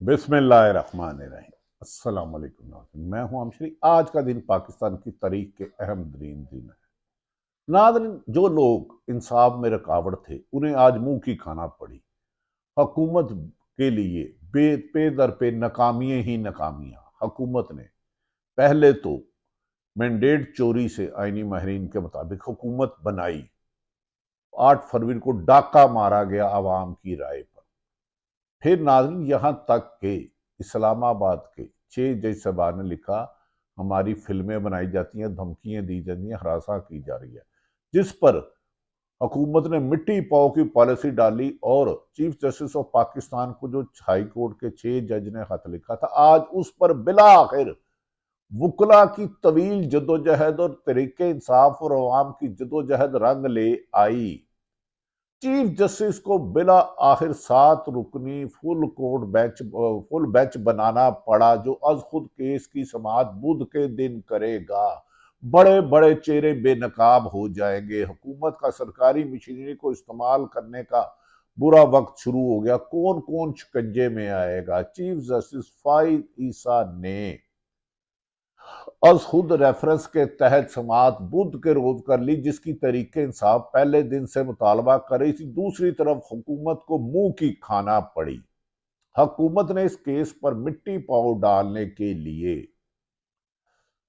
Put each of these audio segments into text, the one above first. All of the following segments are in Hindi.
बिस्मिल्लाहिर्रहमानिर्रहीम। अस्सलाम वालेकुम नाज़रीन, मैं हूं अमशरी। आज का दिन पाकिस्तान की तारीख के अहम तरीन दिन है। नाज़रीन, जो लोग इंसाफ में रुकावट थे उन्हें आज मुंह की खाना पड़ी। हुकूमत के लिए पे दर पे नाकामियां ही नाकामियां। हुकूमत ने पहले तो मैंडेट चोरी से आईनी माहरीन के मुताबिक हुकूमत बनाई। 8 फरवरी को डाका मारा गया आवाम की राय पर। फिर नाज़रीन, यहाँ तक कि इस्लामाबाद के 6 जज साहबान ने लिखा, हमारी फिल्में बनाई जाती हैं, धमकियां दी जाती हैं, हरासा की जा रही है, जिस पर हुकूमत ने मिट्टी पाओ की पॉलिसी डाली और चीफ जस्टिस ऑफ पाकिस्तान को, जो हाई कोर्ट के 6 जज ने खत लिखा था, आज उस पर बिला आखिर वकला की तवील जदोजहद और तरीके इंसाफ और अवाम की जदोजहद रंग ले आई। चीफ जस्टिस को बिला आखिर 7 रुकनी फुल बेंच बनाना पड़ा, जो अज खुद केस की समाअत बुध के दिन करेगा। बड़े बड़े चेहरे बेनकाब हो जाएंगे। हुकूमत का सरकारी मशीनरी को इस्तेमाल करने का बुरा वक्त शुरू हो गया। कौन कौन शिकंजे में आएगा? चीफ जस्टिस फाइज ईसा ने अज खुद रेफरेंस के तहत समाअत बुध के रोज कर ली, जिसकी तरीके इंसाफ पहले दिन से मुतालबा कर रही थी। दूसरी तरफ हुकूमत को मुंह की खाना पड़ी। हुकूमत ने इस केस पर मिट्टी पाव डालने के लिए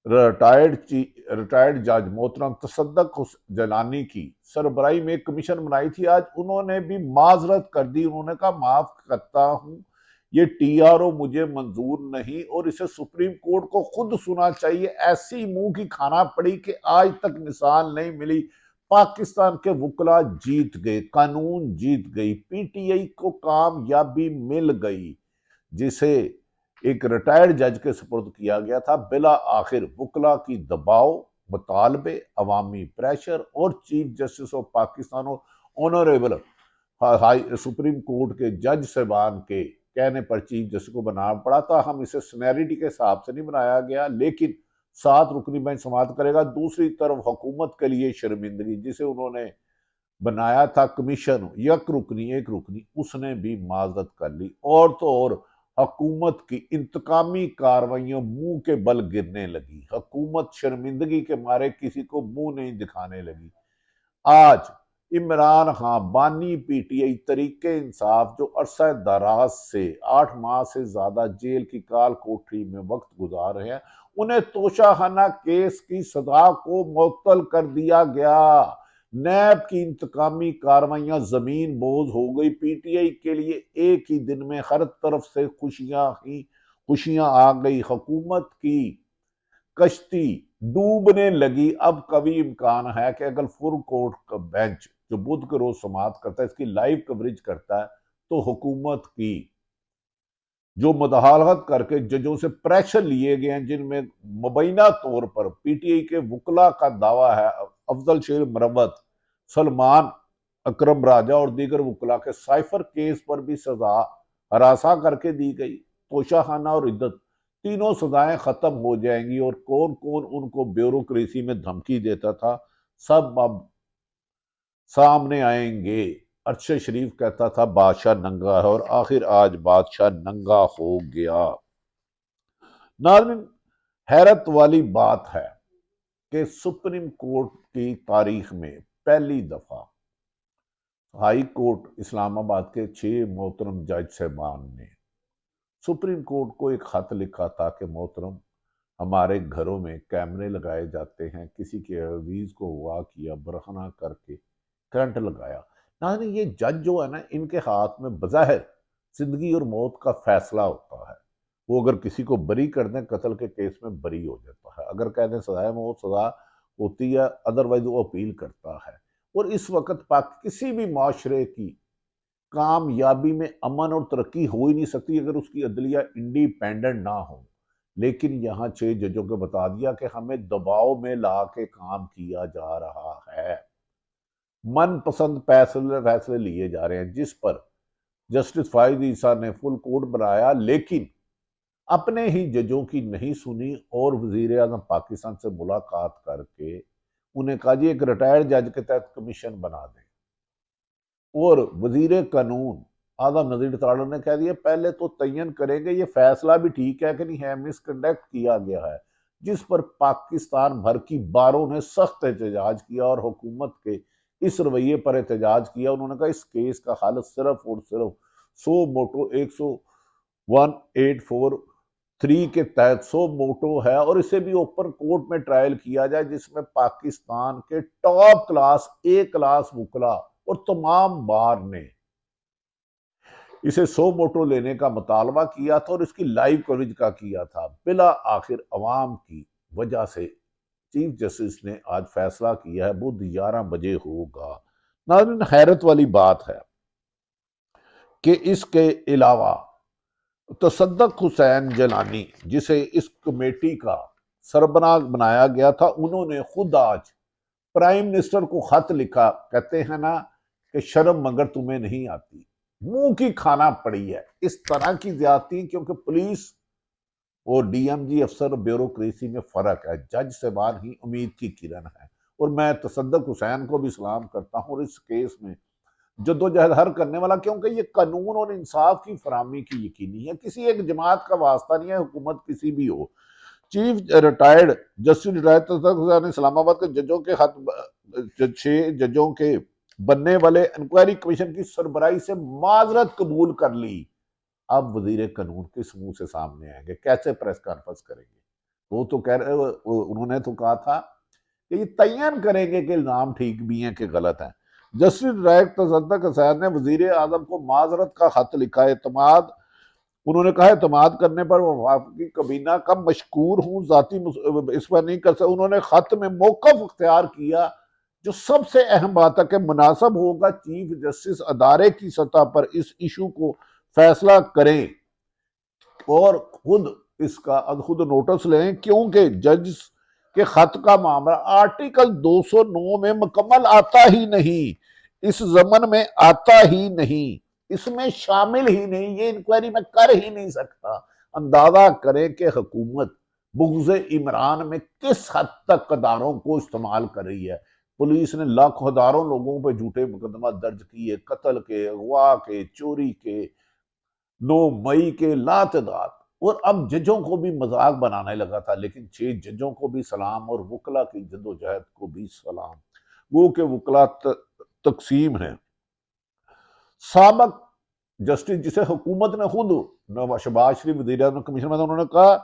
रिटायर्ड जज मोहतरम तसद्दुक जलानी की सरबराही में एक कमीशन बनाई थी। आज उन्होंने भी माजरत कर दी। उन्होंने कहा, माफ करता हूं, ये टीआरओ मुझे मंजूर नहीं और इसे सुप्रीम कोर्ट को खुद सुना चाहिए। ऐसी मुंह की खाना पड़ी कि आज तक मिसाल नहीं मिली। पाकिस्तान के वकला जीत गए, कानून जीत गई, पीटीआई को कामयाबी मिल गई, जिसे एक रिटायर्ड जज के सुपुर्द किया गया था। बिला आखिर वकला की दबाव, मुतालबे, अवामी प्रेशर और चीफ जस्टिस ऑफ पाकिस्तान और ऑनरेबल हाई सुप्रीम कोर्ट के जज साहबान के कहने पर चीफ जस्टिस को बनाना पड़ा था। हम इसे सीनियरिटी के हिसाब से नहीं बनाया गया, लेकिन 7 रुकनी बेंच समाप्त करेगा। दूसरी तरफ हुकूमत के लिए शर्मिंदगी, जिसे उन्होंने बनाया था कमीशन एक रुकनी, उसने भी माजरत कर ली। और तो और हुकूमत की इंतकामी कार्रवाइयों मुंह के बल गिरने लगी। हुकूमत शर्मिंदगी के मारे किसी को मुंह नहीं दिखाने लगी। आज इमरान खान बानी पीटीआई तरीके इंसाफ, जो अरसा दराज से 8 माह से ज्यादा जेल की काल कोठरी में वक्त गुजार रहे हैं, उन्हें तोशाखाना केस की सजा को मुअत्तल कर दिया गया। नैब की इंतकामी कार्रवाइयां जमीन बोझ हो गई। पीटीआई के लिए एक ही दिन में हर तरफ से खुशियां आ गई। हुकूमत की कश्ती डूबने लगी। अब कभी इम्कान है कि अगर फुल कोर्ट का बेंच, जो बुध के रोज समाप्त करता है, इसकी लाइव कवरेज करता है, तो हुकूमत की जो मुदाहलत करके जजों से प्रेशर लिए गए हैं, जिनमें मुबैना तौर पर पीटीआई के वकला का दावा है, अफजल शेर मरवत, सलमान अकरम राजा और दीगर वकला के साइफर केस पर भी सजा हरासा करके दी गई। तोशाखाना और इद्दत, तीनों सजाएं खत्म हो जाएंगी। और कौन कौन उनको ब्यूरोक्रेसी में धमकी देता था, सब अब सामने आएंगे। अरशद शरीफ कहता था बादशाह नंगा है, और आखिर आज बादशाह नंगा हो गया। नाज़रीन, हैरत वाली बात है कि सुप्रीम कोर्ट की तारीख में पहली दफा हाई कोर्ट इस्लामाबाद के 6 मोहतरम जज साहबान ने सुप्रीम कोर्ट को एक खत लिखा था कि मोहतरम, हमारे घरों में कैमरे लगाए जाते हैं, किसी के अजीज को हुआ किया बरहना करके करंट लगाया। ना ये जज जो है ना, इनके हाथ में बज़ाहिर जिंदगी और मौत का फैसला होता है। वो अगर किसी को बरी कर दें, कत्ल के केस में बरी हो जाता है। अगर कह दें सजाए मौत, सजा होती है, अदरवाइज वो अपील करता है। और इस वक्त पाक किसी भी माशरे की कामयाबी में अमन और तरक्की हो ही नहीं सकती अगर उसकी अदलिया इंडिपेंडेंट ना हो। लेकिन यहाँ 6 जजों को बता दिया कि हमें दबाव में ला के काम किया जा रहा है। मनपसंद फैसले फैसले लिए जा रहे हैं, जिस पर जस्टिस फाइज ईसा ने फुल कोर्ट बनाया, लेकिन अपने ही जजों की नहीं सुनी और वजीर आजम पाकिस्तान से मुलाकात करके उन्हें कहा, जी एक रिटायर्ड जज के तहत कमीशन बना दें। और वजीर कानून आदम नजीर तालड़ ने कह दिया पहले तो तयन करेंगे ये फैसला भी ठीक है कि नहीं है, मिसकंडक्ट किया गया है, जिस पर पाकिस्तान भर की बारों ने सख्त एहतजाज किया और हुकूमत के इस रवैये पर एहतजाज किया। उन्होंने कहा इस केस का हल सिर्फ और सिर्फ सो मोटो 1843 के तहत सो मोटो है और इसे भी ओपन कोर्ट में ट्रायल किया जाए, जिसमें पाकिस्तान के टॉप क्लास ए क्लास वकला और तमाम बार ने इसे सो मोटो लेने का मुतालबा किया था और इसकी लाइव कवरेज का किया था। बिला आखिर अवाम की वजह से चीफ जस्टिस ने आज फैसला किया है, बुध 11 बजे होगा। नाज़रीन, हैरत वाली बात है कि इसके अलावा तसद्दुक हुसैन जलानी, जिसे इस कमेटी का सरबराह बनाया गया था, उन्होंने खुद आज प्राइम मिनिस्टर को खत लिखा। कहते हैं ना कि शर्म मगर तुम्हें नहीं आती, मुंह की खाना पड़ी है इस तरह की ज्यादती, क्योंकि पुलिस और डीएमजी अफसर ब्यूरोक्रेसी में फर्क है। जज साहबान ही उम्मीद की किरण है और मैं तसद्दुक हुसैन को भी सलाम करता हूं और इस केस में जद्दोजहद हर करने वाला, क्योंकि ये कानून और इंसाफ की फराहमी की यकीनी है, किसी एक जमात का वास्ता नहीं है, हुकूमत किसी भी हो। चीफ रिटायर्ड जस्टिस रिटायर्ड तसद्दुक हुसैन ने इस्लामाबाद के जजों के खत 6 जजों के बनने वाले इंक्वायरी कमीशन की सरबराही से माजरत कबूल कर ली। अब वजीर कानून किस मुंह से सामने आएंगे, कैसे प्रेस कॉन्फ्रेंस करेंगे? वो तो कह रहे, उन्होंने तो कहा था कि ये तयन करेंगे कि इल्जाम ठीक भी हैं कि गलत हैं। जस्टिस राय तसद्दुक हुसैन ने वजीर आजम को माजरत का खत लिखा। एतमाद, उन्होंने कहा एतमाद करने पर वफाकी कबीना का मशकूर हूं, जाती इस पर नहीं कर सकता। उन्होंने खत में मौकफ इख्तियार किया, जो सबसे अहम बात है कि मुनासिब होगा चीफ जस्टिस अदारे की सतह पर इस इशू को फैसला करें और खुद नोटिस लें, क्योंकि जज के खत का मामला आर्टिकल 209 में मुकम्मल आता ही नहीं, इस जमन में आता ही नहीं, इसमें शामिल ही नहीं, ये इंक्वायरी में कर ही नहीं सकता। अंदाजा करें कि हुकूमत बुग़्ज़ इमरान में किस हद तक अदारों को इस्तेमाल कर रही है। पुलिस ने लाखों हजारों लोगों पर झूठे मुकदमा दर्ज किए, कत्ल के, अगवा के, चोरी के, 9 मई के लातदाद, और अब जजों को भी मजाक बनाने लगा था। लेकिन 6 जजों को भी सलाम और वकला की जद्दोजहद को भी सलाम। वो के वकला तकसीम है। साबक जस्टिस, जिसे हुकूमत ने खुद शहबाज शरीफ वज़ीर आज़म कमीशन में, उन्होंने कहा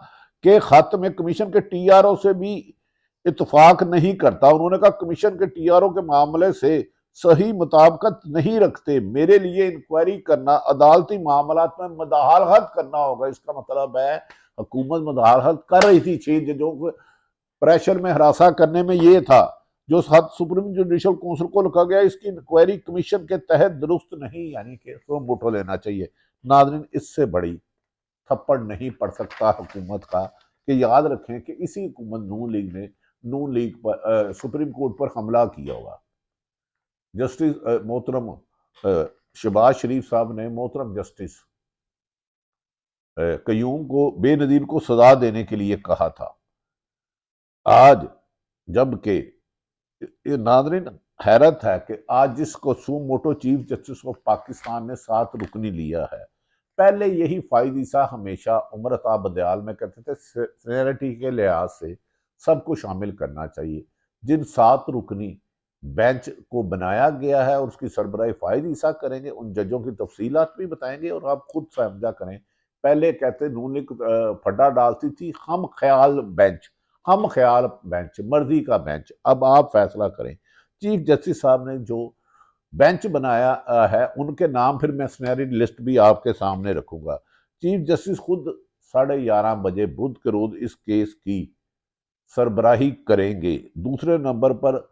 कि खत में कमीशन के टीआरओ से भी इत्तफाक नहीं करता। उन्होंने कहा कमीशन के टीआरओ के मामले से सही मुताबिकत नहीं रखते। मेरे लिए इंक्वायरी करना अदालती मामलात में मदाहलत करना होगा। इसका मतलब है हुकूमत मदाहलत कर रही थी 6 जजों को प्रेशर में हरासा करने में। ये था जो हद सुप्रीम जुडिशल काउंसिल को लिखा गया, इसकी इंक्वायरी कमीशन के तहत दुरुस्त नहीं, यानी कि सो मोटो लेना चाहिए। नाज़रीन, इससे बड़ी थप्पड़ नहीं पड़ सकता हुकूमत का कि याद रखें कि इसी हुकूमत नून लीग पर सुप्रीम कोर्ट पर हमला किया होगा। जस्टिस मोहतरम शहबाज शरीफ साहब ने मोहतरम जस्टिस कयूम को बेनजीर को सजा देने के लिए कहा था। आज जबकि नाज़रीन, हैरत है कि आज जिसको सू मोटो चीफ जस्टिस को पाकिस्तान ने 7 रुकनी लिया है, पहले यही फाइज ईसा हमेशा उमर अता बदयाल में कहते थे सीनियरिटी के लिहाज से सबको शामिल करना चाहिए। जिन 7 रुकनी बेंच को बनाया गया है और उसकी सरबराही फाइज ईसा करेंगे, उन जजों की तफसीलात भी बताएंगे और आप खुद समझा करें। पहले कहते नून लीग फड्डा डालती थी हम ख्याल बेंच, मर्जी का बेंच, अब आप फैसला करें। चीफ जस्टिस साहब ने जो बेंच बनाया है, उनके नाम फिर मैं सुनहरी लिस्ट भी आपके सामने रखूंगा। चीफ जस्टिस खुद 11:30 बजे बुध के रोज इस केस की सरबराही करेंगे। दूसरे नंबर पर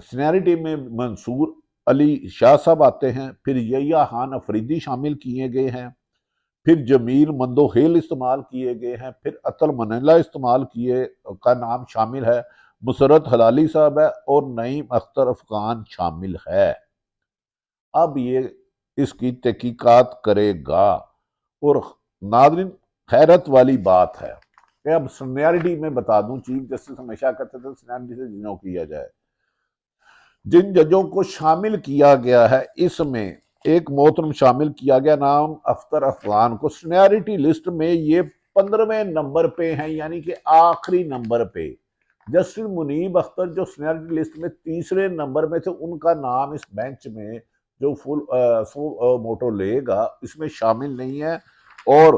सीनियरिटी में मंसूर अली शाह साहब आते हैं, फिर यहिया खान अफरीदी शामिल किए गए हैं, फिर जमील मंदोहेल इस्तेमाल किए गए हैं, फिर अतल मनीला इस्तेमाल किए का नाम शामिल है, मुसरत हलाली साहब है और नईम अख्तर अफगान शामिल है। अब ये इसकी तहकीकात करेगा। और नाज़रीन, हैरत वाली बात है कि अब सीनियरिटी में बता दूं, चीफ जस्टिस हमेशा कहते थे सीनियरिटी से जिनो किया जाए। जिन जजों को शामिल किया गया है इसमें एक मोहतरम शामिल किया गया नाम अख्तर अफगान को। सीनियरिटी लिस्ट में ये 15वें नंबर पे हैं, यानी कि आखिरी नंबर पे। जस्टिस मुनीब अख्तर जो सीनियरिटी लिस्ट में तीसरे नंबर में थे, उनका नाम इस बेंच में जो फुल मोटो लेगा इसमें शामिल नहीं है। और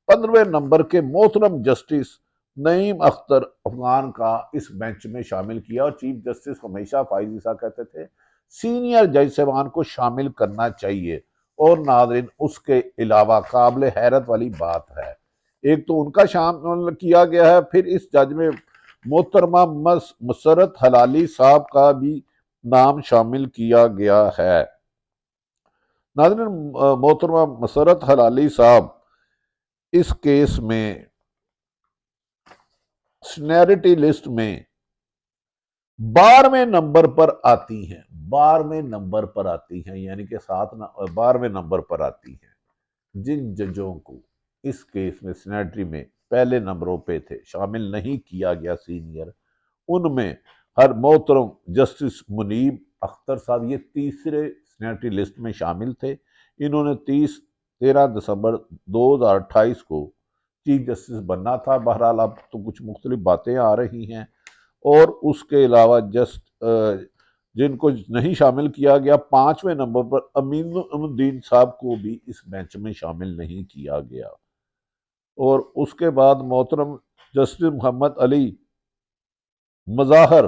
15वें नंबर के मोहतरम जस्टिस नईम अख्तर अफगान का इस बेंच में शामिल किया। और चीफ जस्टिस हमेशा फाइज ईसा कहते थे सीनियर जज साहबान को शामिल करना चाहिए। और नाज़रीन, उसके अलावा काबिल हैरत वाली बात है, एक तो उनका शामिल किया गया है, फिर इस जज में मोहतरमा मसरत हलाली साहब का भी नाम शामिल किया गया है। नाज़रीन, मोहतरमा मसरत हलाली साहब इस केस में सीनियरिटी लिस्ट में 12वें नंबर पर आती हैं। 12वें नंबर पर आती हैं, यानी कि 12वें नंबर पर आती हैं। जिन जजों को इस केस में सीनियरिटी में पहले नंबरों पे थे, शामिल नहीं किया गया सीनियर, उनमें हर मोहतरम जस्टिस मुनीब अख्तर साहब ये तीसरे सीनियरिटी लिस्ट में शामिल थे। इन्होंने 13 दिसंबर 2028 को चीफ जस्टिस बनना था। बहरहाल अब तो कुछ मुख्तलिफ बातें आ रही हैं। और उसके अलावा जिनको नहीं शामिल किया गया, 5वें नंबर पर अमीनुद्दीन साहब को भी इस बेंच में शामिल नहीं किया गया। और उसके बाद मोहतरम जस्टिस मोहम्मद अली मज़ाहर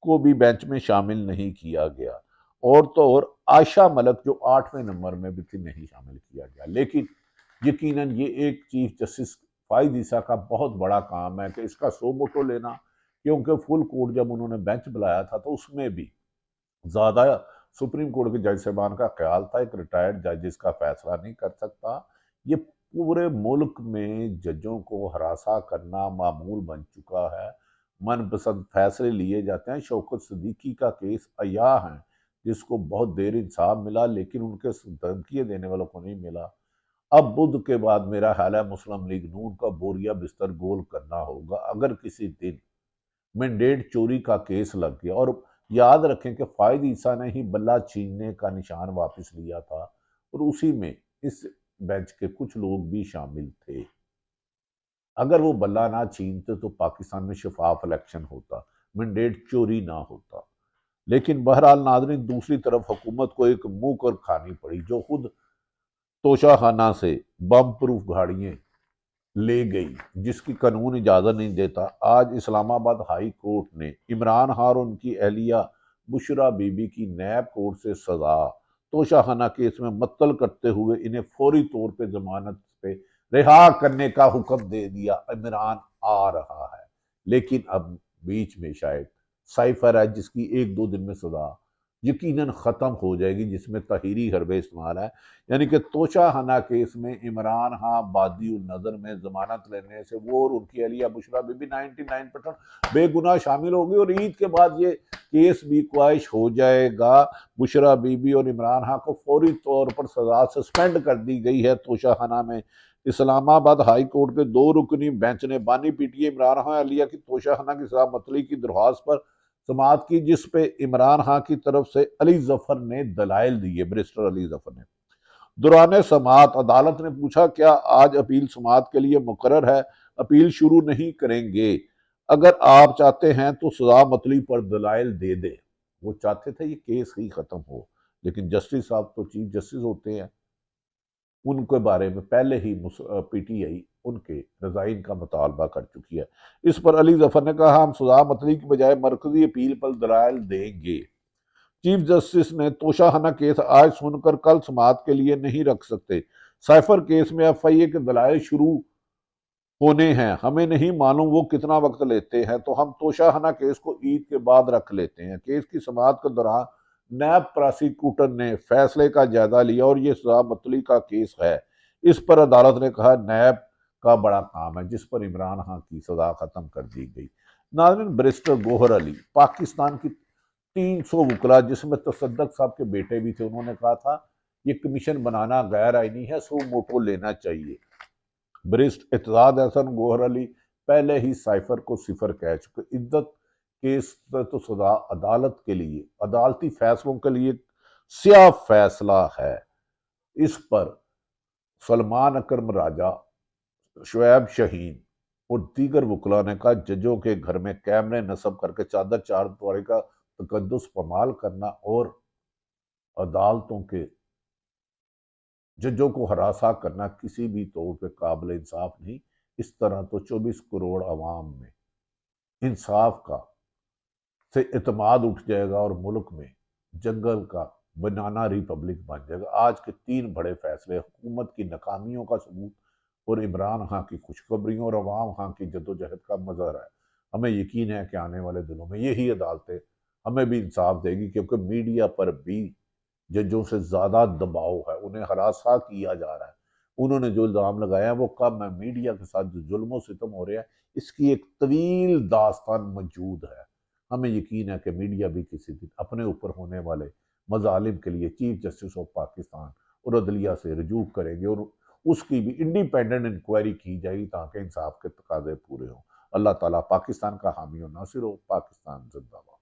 को भी बेंच में शामिल नहीं किया गया। और तो और आयशा मलक जो 8वें नंबर में भी थी, नहीं शामिल किया गया। लेकिन यकीनन ये एक चीफ जस्टिस फाइज ईसा का बहुत बड़ा काम है कि इसका सो मोटो लेना, क्योंकि फुल कोर्ट जब उन्होंने बेंच बुलाया था तो उसमें भी ज़्यादा सुप्रीम कोर्ट के जज साहबान का ख्याल था एक रिटायर्ड जज इसका फैसला नहीं कर सकता। ये पूरे मुल्क में जजों को हरासा करना मामूल बन चुका है। मनपसंद फैसले लिए जाते हैं। शौकत सिद्दीकी का केस अया है, जिसको बहुत देर इंसाफ मिला, लेकिन उनके धमकियां देने वालों को नहीं मिला। अब बुध के बाद मेरा ख्याल है मुस्लिम लीग नून का बोरिया बिस्तर गोल करना होगा। अगर किसी दिन मैंडेट चोरी का केस लग गया, और याद रखें कि फायद ईसा ने ही बल्ला छीनने का निशान वापस लिया था, और उसी में इस बेंच के कुछ लोग भी शामिल थे। अगर वो बल्ला ना छीनते तो पाकिस्तान में शफाफ इलेक्शन होता, मैंडेट चोरी ना होता। लेकिन बहरहाल नाज़रीन, दूसरी तरफ हुकूमत को एक मुंह कर खानी पड़ी, जो खुद तोशाखाना से बम प्रूफ गाड़ियां ले गई, जिसकी कानून इजाजत नहीं देता। आज इस्लामाबाद हाई कोर्ट ने इमरान खान और उनकी अहलिया बुशरा बीबी की नैब कोर्ट से सजा तोशाखाना केस में मुअत्तल करते हुए इन्हें फौरी तौर पे जमानत पे रिहा करने का हुक्म दे दिया। इमरान आ रहा है, लेकिन अब बीच में शायद साइफर है जिसकी 1-2 दिन में सजा यकीनन ख़त्म हो जाएगी, जिसमें तहीरी हरबे इस्तेमाल है। यानी कि तोशाखाना केस में इमरान खां बादी नज़र में जमानत लेने से वो और उनकी अलिया बुशरा बीबी 99% बेगुनाह शामिल होगी, और ईद के बाद ये केस भी ख्वाहिश हो जाएगा। बुशरा बीबी और इमरान खां को फौरी तौर पर सजा सस्पेंड कर दी गई है तोशाखाना में। इस्लामाबाद हाई कोर्ट के 2 रुकनी बेंच ने बानी पीटीए इमरान खां अलिया की तोशाखाना की सजा मतली की दरख्वास्त पर समात की, जिस पे इमरान खां की तरफ से अली जफर ने दलाइल दिए। बैरिस्टर अली जफर ने दौरान समात अदालत ने पूछा, क्या आज अपील समात के लिए मुकर्रर है? अपील शुरू नहीं करेंगे। अगर आप चाहते हैं तो सजा मतली पर दलाइल दे दे। वो चाहते थे ये केस ही खत्म हो, लेकिन जस्टिस साहब तो चीफ जस्टिस होते हैं, उनके बारे में पहले ही पीटीआई उनके रिजाइन का मुतालबा कर चुकी है। इस पर अली जफर ने कहा, हम सजा मतली की बजाय मरकजी अपील पर दलाइल देंगे। चीफ जस्टिस ने तोशाखाना केस आज सुनकर कल समात के लिए नहीं रख सकते। साइफर केस में एफआईए के दलाइल शुरू होने हैं, हमें नहीं मालूम वो कितना वक्त लेते हैं, तो हम तोशाखाना केस को ईद के बाद रख लेते हैं। केस की समात के दौरान नैब प्रोसिक्यूटर ने फैसले का जायजा लिया और ये सजा मतली का केस है। इस पर अदालत ने कहा नैब का बड़ा काम है, जिस पर इमरान खान की सजा खत्म कर दी गई। नाज़रीन, बैरिस्टर गौहर अली पाकिस्तान की 300 वकला, जिसमें तसद्दक साहब के बेटे भी थे, उन्होंने कहा था ये कमीशन बनाना गैर आईनी है, सो मोटो लेना चाहिए। बैरिस्टर एतजाज हसन गौहर अली पहले ही साइफर को सिफर कह चुके। इद्दत केस तो सजा अदालत के लिए, अदालती फैसलों के लिए स्या फैसला है। इस पर सलमान अकरम राजा, शुएब शहीन और दीगर वकला ने कहा जजों के घर में कैमरे नस्ब करके चादर चारद्वारी का तकद्दुस पमाल करना और अदालतों के जजों को हरासा करना किसी भी तौर पे काबिल इंसाफ नहीं। इस तरह तो 24 करोड़ अवाम में इंसाफ का से इतमाद उठ जाएगा और मुल्क में जंगल का बनाना रिपब्लिक बन जाएगा। आज के 3 बड़े फैसले हुकूमत की नाकामियों का सबूत और इमरान खां की खुशखबरियों और अवाम खां की जद्दोजहद का मजहर है। हमें यकीन है कि आने वाले दिनों में यही अदालतें हमें भी इंसाफ देगी, क्योंकि मीडिया पर भी जजों से ज्यादा दबाव है, उन्हें हरासा किया जा रहा है। उन्होंने जो इल्जाम लगाया है वो कम है। मीडिया के साथ जो जुल्म सितम हो रहा है, इसकी एक तवील दास्तान मौजूद है। हमें यकीन है कि मीडिया भी किसी दिन अपने ऊपर होने वाले मजालिम के लिए चीफ जस्टिस ऑफ पाकिस्तान और अदलिया से रजू करेंगे और उसकी भी इंडिपेंडेंट इंक्वायरी की जाएगी ताकि इंसाफ के तकाजे पूरे हों। अल्लाह ताला पाकिस्तान का हामी और नासिर हो। पाकिस्तान जिंदाबाद।